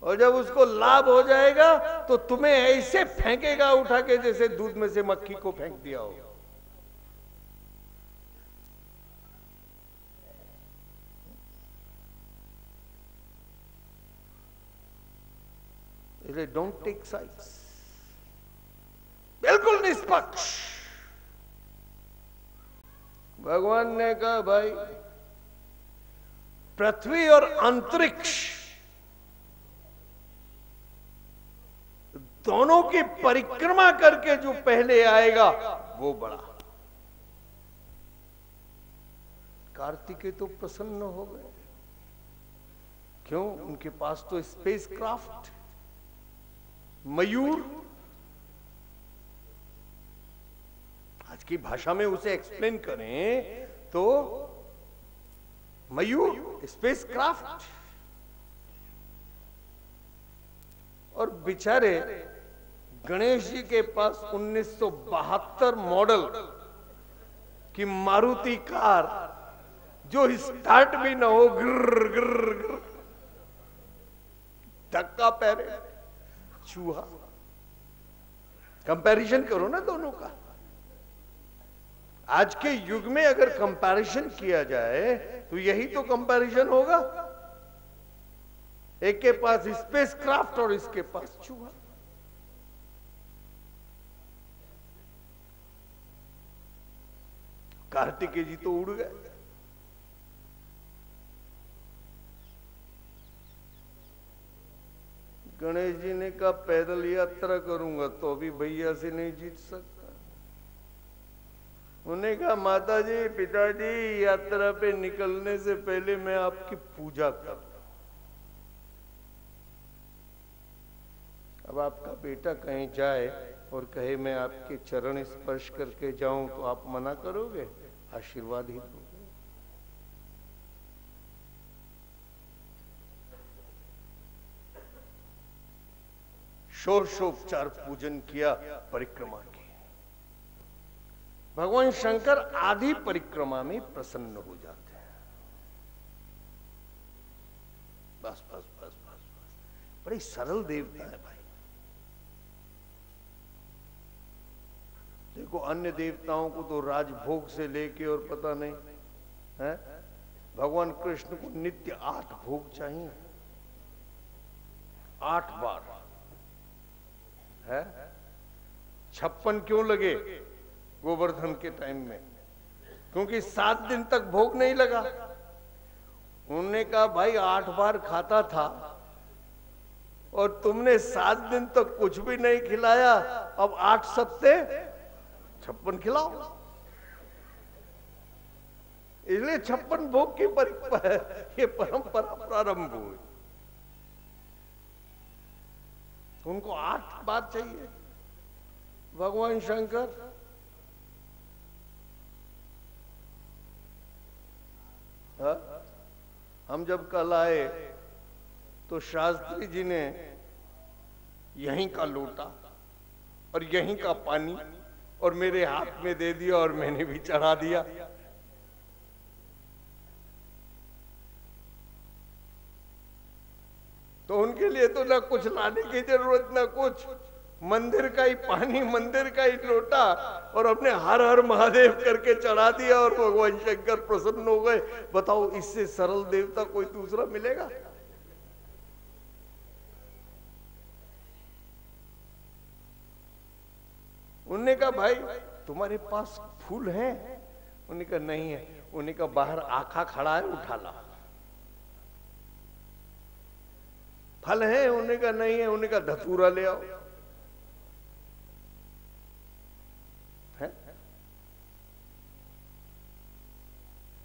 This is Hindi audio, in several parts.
और जब उसको लाभ हो जाएगा तो तुम्हें ऐसे फेंकेगा उठा के जैसे दूध में से मक्खी को फेंक दिया हो। इसलिए डोंट टेक साइड्स, बिल्कुल निष्पक्ष। भगवान ने कहा भाई पृथ्वी और अंतरिक्ष दोनों की परिक्रमा करके जो पहले आएगा वो बड़ा। कार्तिकेय तो प्रसन्न हो गए। क्यों? उनके पास तो स्पेस क्राफ्ट, मयूर, आज की भाषा में उसे एक्सप्लेन करें तो मयूर, स्पेस क्राफ्ट। और बेचारे गणेश जी के पास 1972 मॉडल की मारुति कार जो स्टार्ट भी ना हो, गिर गिर गिर, धक्का पैरे, चूहा। कंपैरिजन करो ना दोनों का। आज के युग में अगर कंपैरिजन किया जाए तो यही तो कंपैरिजन होगा। एक के पास स्पेस क्राफ्ट और इसके पास चूहा। कार्तिकेय जी तो उड़ गए। गणेश जी ने कहा पैदल यात्रा करूंगा तो भी भैया से नहीं जीत सकता। उन्हें कहा माता जी, पिताजी, यात्रा पे निकलने से पहले मैं आपकी पूजा कर। अब आपका बेटा कहीं जाए और कहे मैं आपके चरण स्पर्श करके जाऊं तो आप मना करोगे? आशीर्वाद ही दोगे। षोडशोपचार पूजन किया, परिक्रमा की। भगवान शंकर आधी परिक्रमा में प्रसन्न हो जाते हैं। बस बस बस बस बस। बड़ी सरल देवता है भाई। देखो अन्य देवताओं को तो राजभोग से लेके और पता नहीं है, भगवान कृष्ण को नित्य 8 भोग चाहिए, 8 बार है। 56 क्यों लगे गोवर्धन के टाइम में? क्योंकि 7 दिन तक भोग नहीं लगा। उन्होंने कहा भाई 8 बार खाता था और तुमने 7 दिन तक कुछ भी नहीं खिलाया, अब 8 सत्ते 56 खिलाओ। इसलिए 56 भोग की परिक्रमा है, ये परंपरा प्रारंभ हुई। उनको 8 बार चाहिए। भगवान शंकर हम जब कल आए तो शास्त्री जी ने यहीं का लोटा और यहीं का पानी और मेरे हाथ में दे दिया और मैंने भी चढ़ा दिया। तो उनके लिए तो ना कुछ लाने की जरूरत ना कुछ, मंदिर का ही पानी, मंदिर का ही लोटा और अपने हर हर महादेव करके चढ़ा दिया और भगवान शंकर प्रसन्न हो गए। बताओ इससे सरल देवता कोई दूसरा मिलेगा? उन्होंने कहा भाई तुम्हारे पास फूल है? उन्होंने कहा नहीं है। उन्होंने कहा बाहर आखा खड़ा है, उठा ला। फल है? उन्होंने कहा नहीं है। उन्होंने कहा धतूरा ले आओ।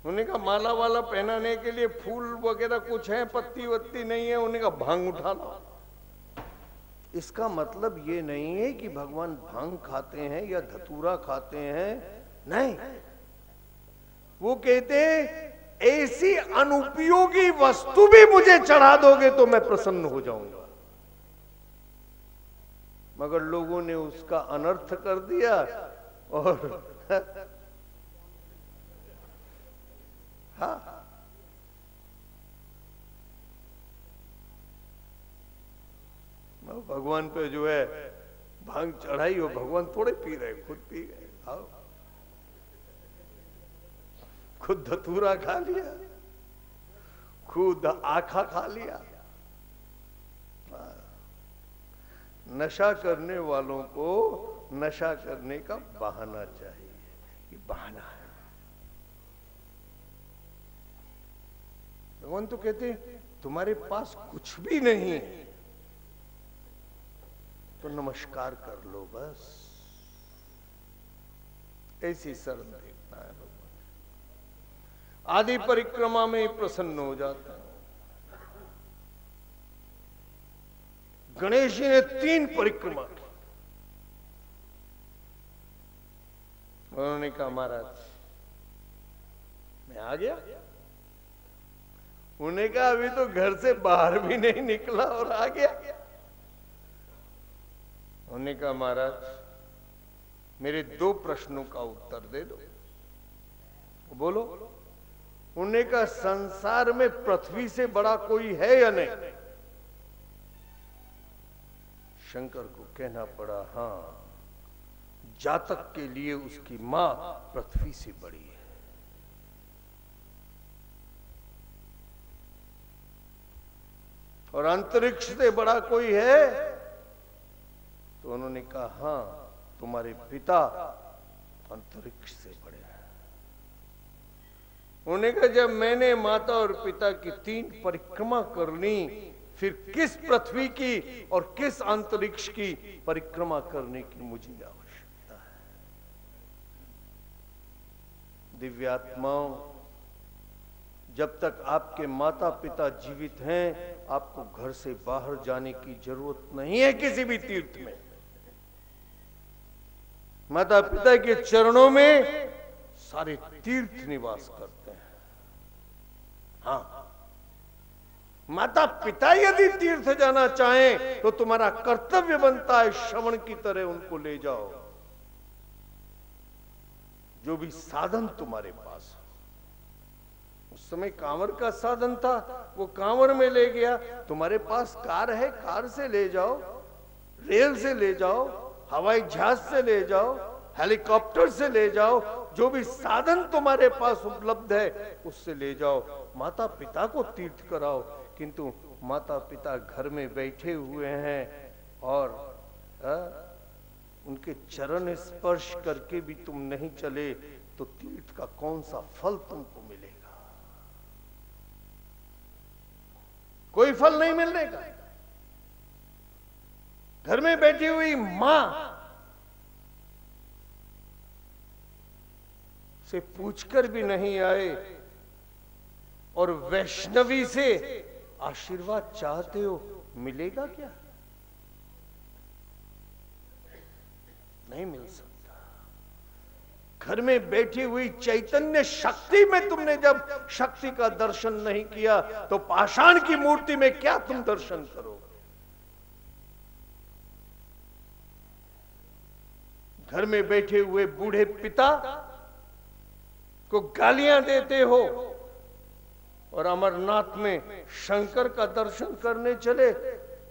उन्होंने कहा माला वाला पहनाने के लिए फूल वगैरह कुछ है? पत्ती वत्ती नहीं है। उन्होंने कहा भांग उठा लो। इसका मतलब ये नहीं है कि भगवान भांग खाते हैं या धतूरा खाते हैं, नहीं। वो कहते हैं ऐसी अनुपयोगी वस्तु भी मुझे चढ़ा दोगे तो मैं प्रसन्न हो जाऊंगा। मगर लोगों ने उसका अनर्थ कर दिया और हाँ, भगवान पे जो है भांग चढ़ाई हो, भगवान थोड़े पी रहे, खुद पी गए। आओ, खुद धतूरा खा लिया, खुद आखा खा लिया। नशा करने वालों को नशा करने का बहाना चाहिए, ये बहाना है। भगवान तो कहते तुम्हारे पास कुछ भी नहीं है तो नमस्कार कर लो बस, ऐसी शरण देखना है। भगवान आदि परिक्रमा में प्रसन्न हो जाता है। गणेश जी ने 3 परिक्रमा की। उन्होंने कहा महाराज मैं आ गया। उन्होंने कहा अभी तो घर से बाहर भी नहीं निकला और आ गया। उन्होंने कहा महाराज मेरे 2 प्रश्नों का उत्तर दे दो। बोलो। उन्होंने कहा संसार में पृथ्वी से बड़ा कोई है या नहीं? शंकर को कहना पड़ा हाँ, जातक के लिए उसकी मां पृथ्वी से बड़ी है। और अंतरिक्ष से बड़ा कोई है? तो उन्होंने कहा हाँ, तुम्हारे पिता अंतरिक्ष से बड़े हैं। उन्होंने कहा जब मैंने माता और पिता की 3 परिक्रमा कर ली, फिर किस पृथ्वी की और किस अंतरिक्ष की परिक्रमा करने की मुझे आवश्यकता है? दिव्यात्माओं, जब तक आपके माता पिता जीवित हैं, आपको घर से बाहर जाने की जरूरत नहीं है किसी भी तीर्थ में। माता पिता के चरणों में सारे तीर्थ निवास करते हैं। हाँ, माता पिता यदि तीर्थ जाना चाहें तो तुम्हारा कर्तव्य बनता है श्रवण की तरह उनको ले जाओ। जो भी साधन तुम्हारे पास हो। उस समय कांवर का साधन था, वो कांवर में ले गया। तुम्हारे पास कार है, कार से ले जाओ, रेल से ले जाओ, हवाई जहाज से ले जाओ, हेलीकॉप्टर से ले जाओ। जो भी साधन तुम्हारे पास उपलब्ध है उससे ले जाओ। माता पिता को तीर्थ कराओ। किंतु माता पिता घर में बैठे हुए हैं और उनके चरण स्पर्श करके भी तुम नहीं चले तो तीर्थ का कौन सा फल तुमको मिलेगा? कोई फल नहीं मिलने का। घर में बैठी हुई मां से पूछकर भी नहीं आए और वैष्णवी से आशीर्वाद चाहते हो, मिलेगा क्या? नहीं मिल सकता। घर में बैठी हुई चैतन्य शक्ति में तुमने जब शक्ति का दर्शन नहीं किया तो पाषाण की मूर्ति में क्या तुम दर्शन करोगे? घर में बैठे हुए बूढ़े पिता को गालियां देते हो और अमरनाथ में शंकर का दर्शन करने चले,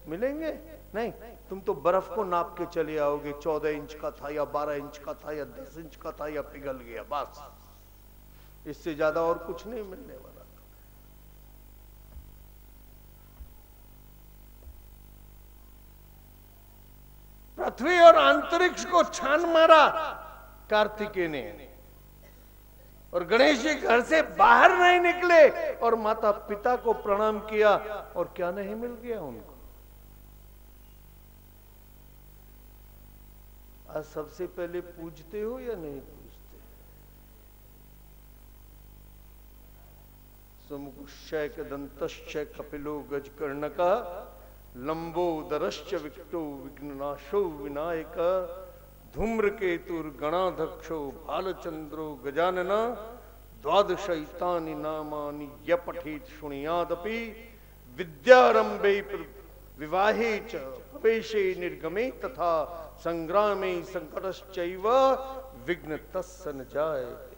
मिलेंगे नहीं। तुम तो बर्फ को नाप के चले आओगे, 14 इंच का था या 12 इंच का था या 10 इंच का था या पिघल गया, बस। इससे ज्यादा और कुछ नहीं मिलने वाला। पृथ्वी और अंतरिक्ष को छान मारा कार्तिकेय ने, और गणेश जी घर से बाहर नहीं निकले और माता पिता को प्रणाम किया, और क्या नहीं मिल गया उनको? आज सबसे पहले पूजते हो या नहीं पूजते? समुकुश्चैक दंतश्च कपिलो गजकर्णका लंबोदरश्च विकटो विघ्ननाशो विनायक धूम्रकेतुर्गणाध्यक्षो भालचंद्रो गजानन द्वादशैतानि नामानि यपठेत शृणुयादपि विद्यारंभे विवाहे च प्रवेशे निर्गमे तथा संग्रामे संकटश्चैव विघ्न तस्य न जायते।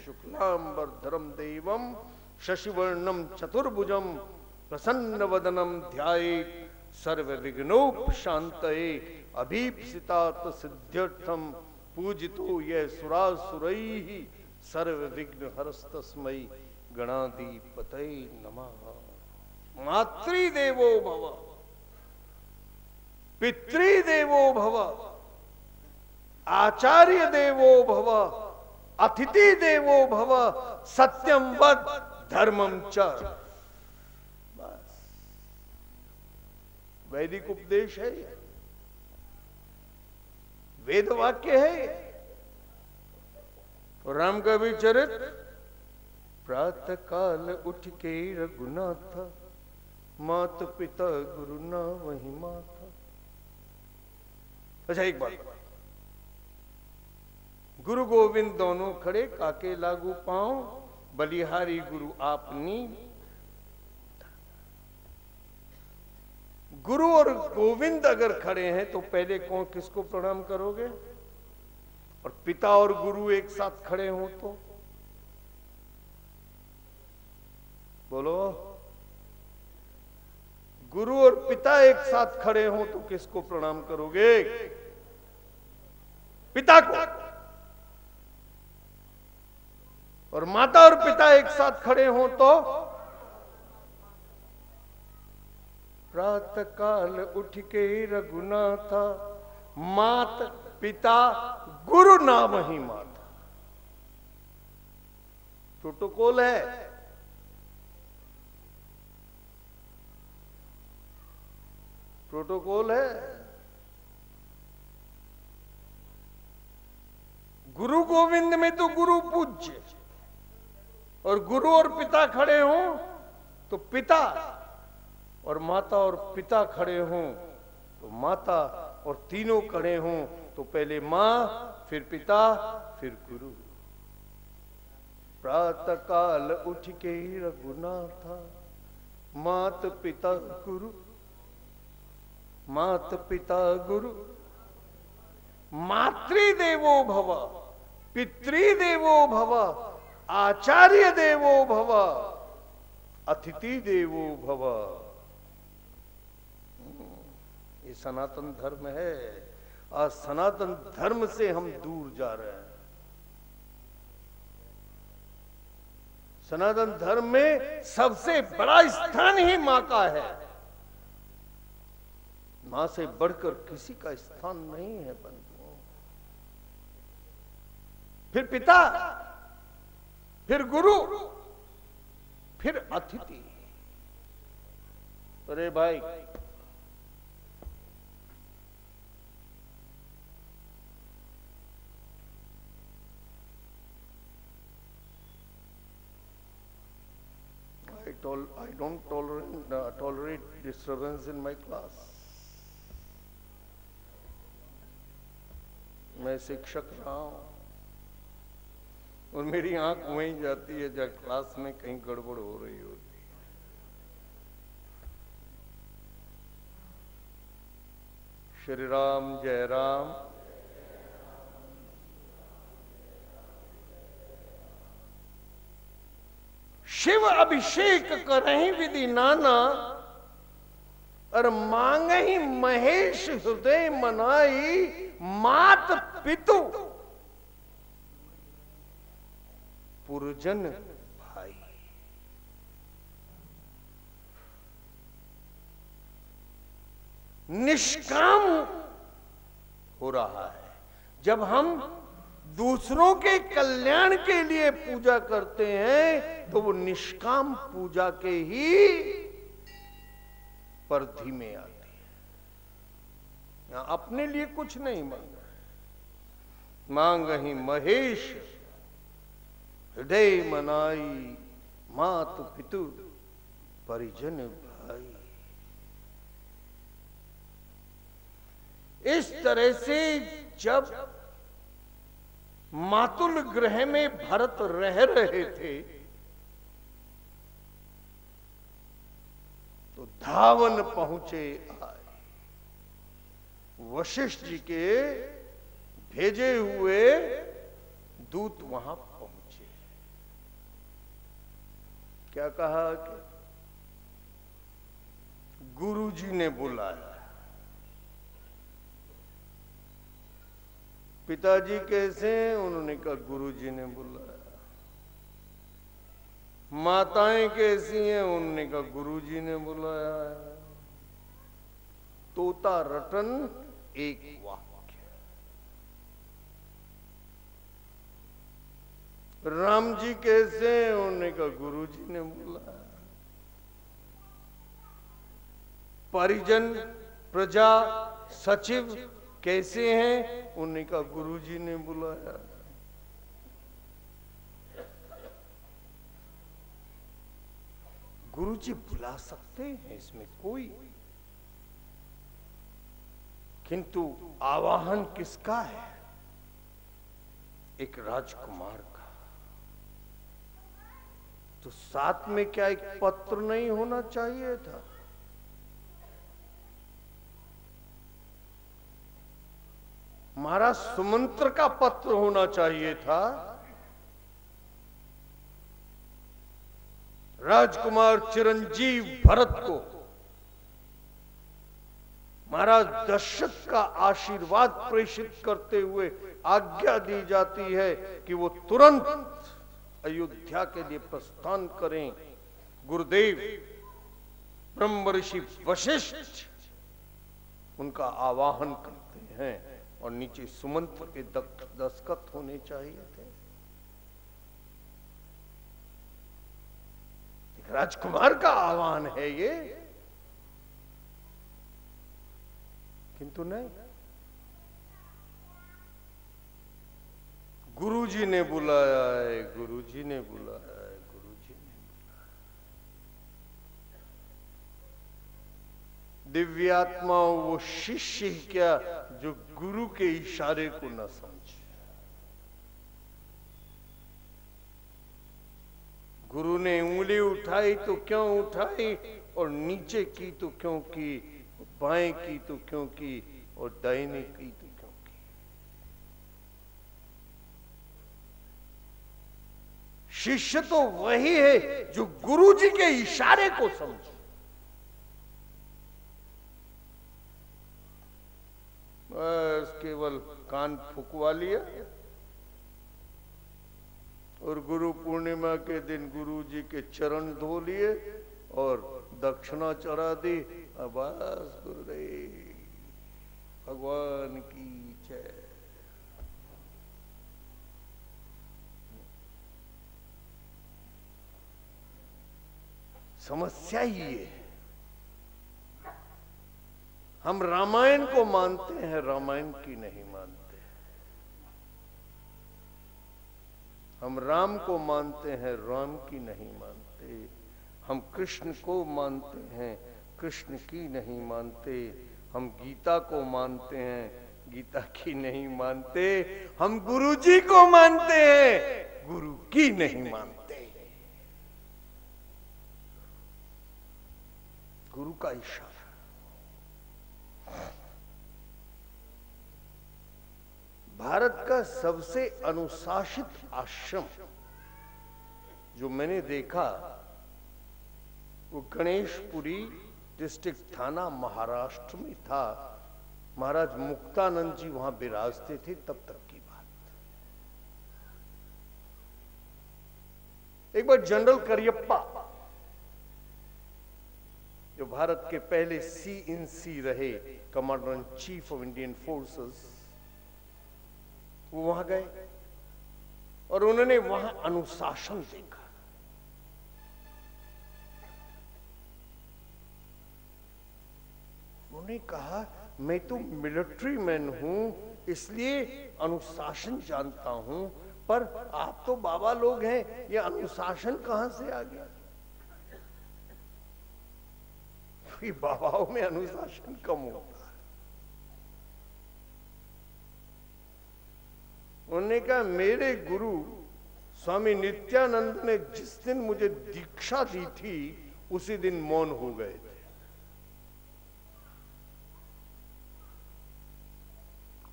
शुक्लांबरधरं देवं शशिवर्णं चतुर्भुजं प्रसन्नवदनं ध्यायेत् सर्व विघ्नोप शांतये अभीप्सितात सिद्ध्यर्थम पूजितो ये सुरासुरैः सर्व विघ्न हरस्तस्मै गणाधिपतये नमः। मातृदेवो भव, पितृदेवो भव, आचार्य देवो भव, अतिथि देवो भव, सत्यम वद धर्मम च। बस वैदिक उपदेश है, वेद वाक्य है। तो राम कवि चरित प्रातः काल उठ के रघुनाथ मात पिता गुरु ना वही माता। अच्छा एक बात, गुरु गोविंद दोनों खड़े, काके लागू पांव, बलिहारी गुरु आपनी। गुरु और गोविंद अगर खड़े हैं तो पहले कौन किसको प्रणाम करोगे? और पिता और गुरु एक साथ खड़े हों तो बोलो, गुरु और पिता एक साथ खड़े हों तो किसको प्रणाम करोगे? पिता को। और माता और पिता एक साथ खड़े हों तो प्रातः काल उठ के रघुनाथ मात पिता गुरु नाम ही माता। प्रोटोकॉल है। प्रोटोकॉल है। गुरु गोविंद में तो गुरु पूज्य, और गुरु और पिता खड़े हों तो पिता, और माता और पिता खड़े हों तो माता, और तीनों खड़े हों तो पहले मां, फिर पिता, फिर गुरु। प्रातः काल उठ के रघुनाथ मात पिता गुरु, मात पिता गुरु। मातृदेवो भव, पितृदेवो भव, आचार्य देवो भव, अतिथि देवो भव। ये सनातन धर्म है। आज सनातन धर्म से हम दूर जा रहे हैं। सनातन धर्म में सबसे बड़ा स्थान ही मां का है। मां से बढ़कर किसी का स्थान नहीं है बंधुओं। फिर पिता, फिर गुरु, फिर अतिथि। अरे भाई, I don't tolerate disturbance in my class. मैं शिक्षक रहा हूं और मेरी आंख वहीं जाती है जब क्लास में कहीं गड़बड़ हो रही होती है। श्री राम जय राम। शिव अभिषेक करहि विधि नाना, और मांगहि महेश हृदय मनाई, मात पितु पुरजन भाई। निष्काम हो रहा है। जब हम दूसरों के कल्याण के लिए पूजा करते हैं तो वो निष्काम पूजा के ही परिधि में आती है। यहां अपने लिए कुछ नहीं मांगा, मांगहि महेश हृदय मनाई, मात पितु परिजन भाई। इस तरह से जब मातुल गृह में भरत रह रहे थे तो धावन पहुंचे आए वशिष्ठ जी के भेजे हुए दूत वहां पहुंचे। क्या कहा कि गुरुजी ने बुलाया। पिताजी कैसे हैं? उन्होंने कहा गुरुजी ने बुलाया। माताएं कैसी हैं? उन्होंने कहा गुरुजी ने बुलाया है। तोता रटन एक वाक्य। राम जी कैसे हैं? उन्होंने कहा गुरुजी ने बुलाया। परिजन प्रजा सचिव कैसे हैं? उन्होंने कहा गुरुजी ने बुलाया। गुरुजी बुला सकते हैं, इसमें कोई, किंतु आवाहन किसका है? एक राजकुमार का। तो साथ में क्या एक पत्र नहीं होना चाहिए था? महाराज सुमंत्र का पत्र होना चाहिए था। राजकुमार चिरंजीव भरत को महाराज दशरथ का आशीर्वाद प्रेषित करते हुए आज्ञा दी जाती है कि वो तुरंत अयोध्या के लिए प्रस्थान करें। गुरुदेव ब्रह्म ऋषि वशिष्ठ उनका आवाहन करते हैं और नीचे सुमंत्र के दस्तखत होने चाहिए थे। एक राजकुमार का आह्वान है ये, किंतु नहीं, गुरुजी ने बुलाया है, गुरुजी ने बुलाया है, गुरुजी ने बुलाया। दिव्यात्मा वो शिष्य ही क्या जो गुरु के इशारे को न समझे। गुरु ने उंगली उठाई तो क्यों उठाई, और नीचे की तो क्यों की, बाएं की तो क्यों की, और दाहिने की तो क्यों की। शिष्य तो वही है जो गुरु जी के इशारे को समझे। बस केवल कान फुकवा लिया और गुरु पूर्णिमा के दिन गुरु जी के चरण धो लिए और दक्षिणा चढ़ा दी। अब बस गुरुदेव भगवान की जय। समस्या ही है, हम रामायण को मानते हैं, रामायण की नहीं मानते। हम राम को मानते हैं, राम की नहीं मानते। हम कृष्ण को मानते हैं, कृष्ण की नहीं मानते। हम गीता को मानते हैं, गीता की नहीं मानते। हम गुरु जी को मानते हैं, गुरु की नहीं मानते। गुरु का इशारा। भारत का सबसे अनुशासित आश्रम जो मैंने देखा वो गणेशपुरी डिस्ट्रिक्ट थाना महाराष्ट्र में था। महाराज मुक्तानंद जी वहां विराजते थे तब तक की बात। एक बार जनरल करियप्पा जो भारत के पहले CNC रहे, commander in chief of Indian forces, वो वहां गए और उन्होंने वहां अनुशासन देखा। उन्होंने कहा मैं तो मिलिट्री मैन हूं इसलिए अनुशासन जानता हूं, पर आप तो बाबा लोग हैं, ये अनुशासन कहां से आ गया? बाबाओं में अनुशासन कम होता है। उन्होंने कहा मेरे गुरु स्वामी नित्यानंद ने जिस दिन मुझे दीक्षा दी थी उसी दिन मौन हो गए थे,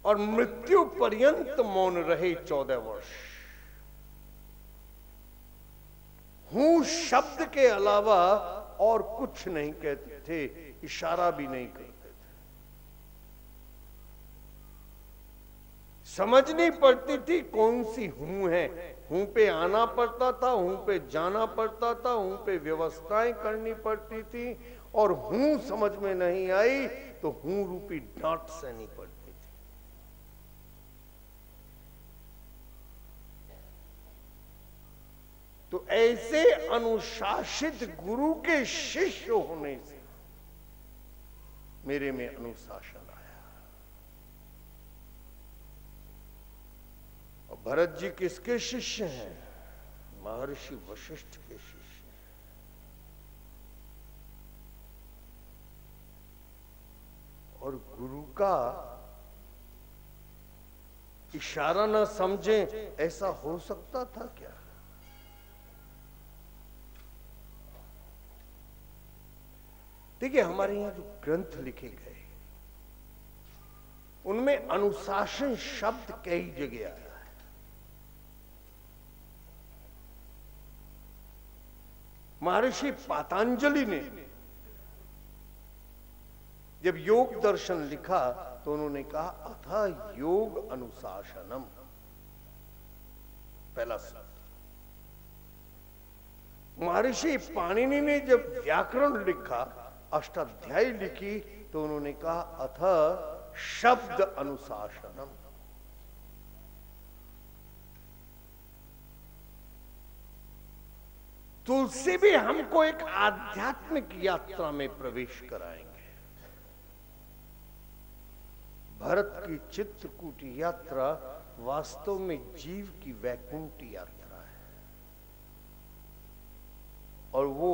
और मृत्यु पर्यंत मौन रहे 14 वर्ष। हूं शब्द के अलावा और कुछ नहीं कहते थे, इशारा भी नहीं करते थे। समझनी पड़ती थी कौन सी हूं है। हूं पे आना पड़ता था, हूं पे जाना पड़ता था, हूं पे व्यवस्थाएं करनी पड़ती थी, और हूं समझ में नहीं आई तो हूं रूपी डांट सहनी पड़ती थी। तो ऐसे अनुशासित गुरु के शिष्य होने से मेरे में अनुशासन आया। और भरत जी किसके शिष्य हैं? महर्षि वशिष्ठ के शिष्य हैं। और गुरु का इशारा न समझे, ऐसा हो सकता था क्या? देखिए, हमारे यहां जो ग्रंथ लिखे गए उनमें अनुशासन शब्द कई जगह आया है। महर्षि पातंजलि ने जब योग दर्शन लिखा तो उन्होंने कहा अथ योग अनुशासनम, पहला शब्द। महर्षि पाणिनि ने जब व्याकरण लिखा, अष्टाध्यायी लिखी, तो उन्होंने कहा अथ शब्द अनुशासनम। तुलसी भी हमको एक आध्यात्मिक यात्रा में प्रवेश कराएंगे। भरत की चित्रकूट यात्रा वास्तव में जीव की वैकुंठ यात्रा है, और वो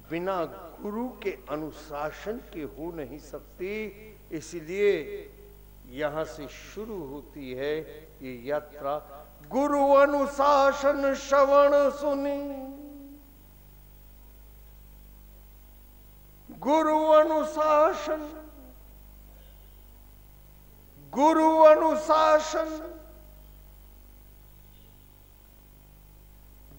बिना गुरु के अनुशासन के हो नहीं सकती। इसलिए यहां से शुरू होती है ये यात्रा। गुरु अनुशासन श्रवण सुनी, गुरु अनुशासन, गुरु अनुशासन।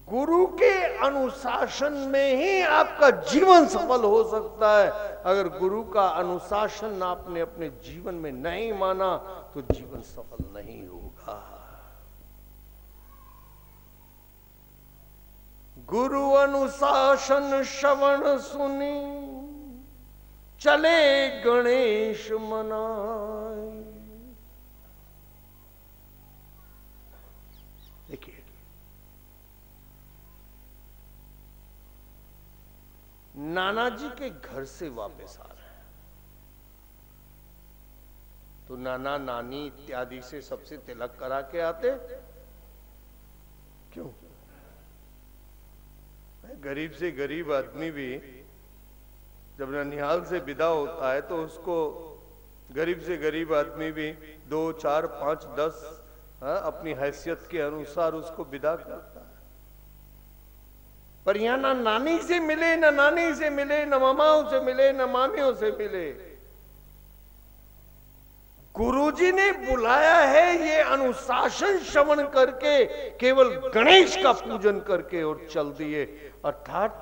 गुरु के अनुशासन में ही आपका जीवन सफल हो सकता है। अगर गुरु का अनुशासन आपने अपने जीवन में नहीं माना तो जीवन सफल नहीं होगा। गुरु अनुशासन श्रवण सुनी, चले गणेश मनाए। देखिए, नाना जी के घर से वापस आ रहे हैं तो नाना नानी इत्यादि से सबसे तिलक करा के आते। क्यों? गरीब से गरीब आदमी भी जब ननिहाल से विदा होता है तो उसको, गरीब से गरीब आदमी भी 2, 4, 5, 10 अपनी हैसियत के अनुसार उसको विदा करता है। पर यहां ना नानी से मिले, ना नानी से मिले, ना मामाओं से मिले, ना मामियों से मिले। गुरुजी ने बुलाया है ये अनुशासन श्रवण करके, केवल गणेश का पूजन करके और चल दिए। अर्थात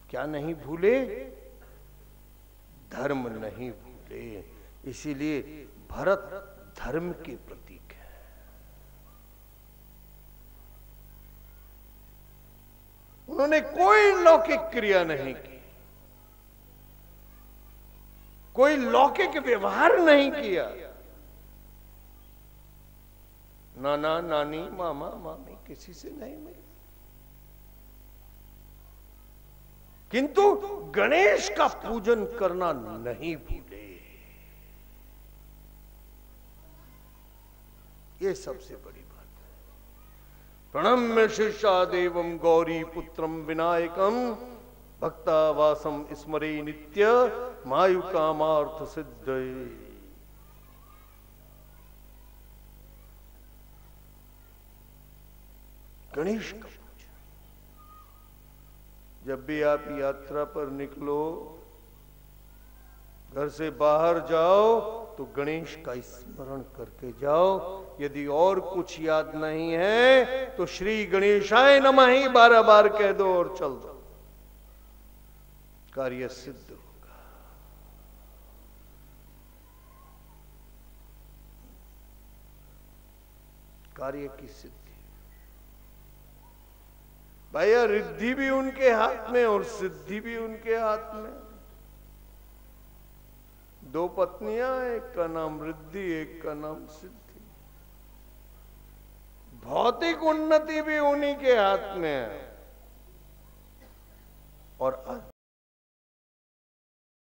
क्या नहीं भूले? धर्म नहीं भूले। इसीलिए भरत धर्म के प्रतीक है। उन्होंने कोई लौकिक क्रिया नहीं की, कोई लौकिक व्यवहार नहीं किया। नाना नानी मामा मामी किसी से नहीं मिले, किंतु गणेश का पूजन करना नहीं भूले। ये सबसे बड़ी बात है। प्रणम्य शीर्षादेवं गौरी पुत्रम विनायकम भक्तावासम स्मरे नित्य मायु कामार्थ सिद्धये। गणेश का पूजन। जब भी आप यात्रा पर निकलो, घर से बाहर जाओ तो गणेश का स्मरण करके जाओ। यदि और कुछ याद नहीं है तो श्री गणेशाय नमः ही 12 बार कह दो और चल दो। कार्य सिद्ध होगा। कार्य की सिद्धि भैया, रिद्धि भी उनके हाथ में और सिद्धि भी उनके हाथ में। दो पत्नियां, एक का नाम रिद्धि, एक का नाम सिद्धि। भौतिक उन्नति भी उन्हीं के हाथ में है और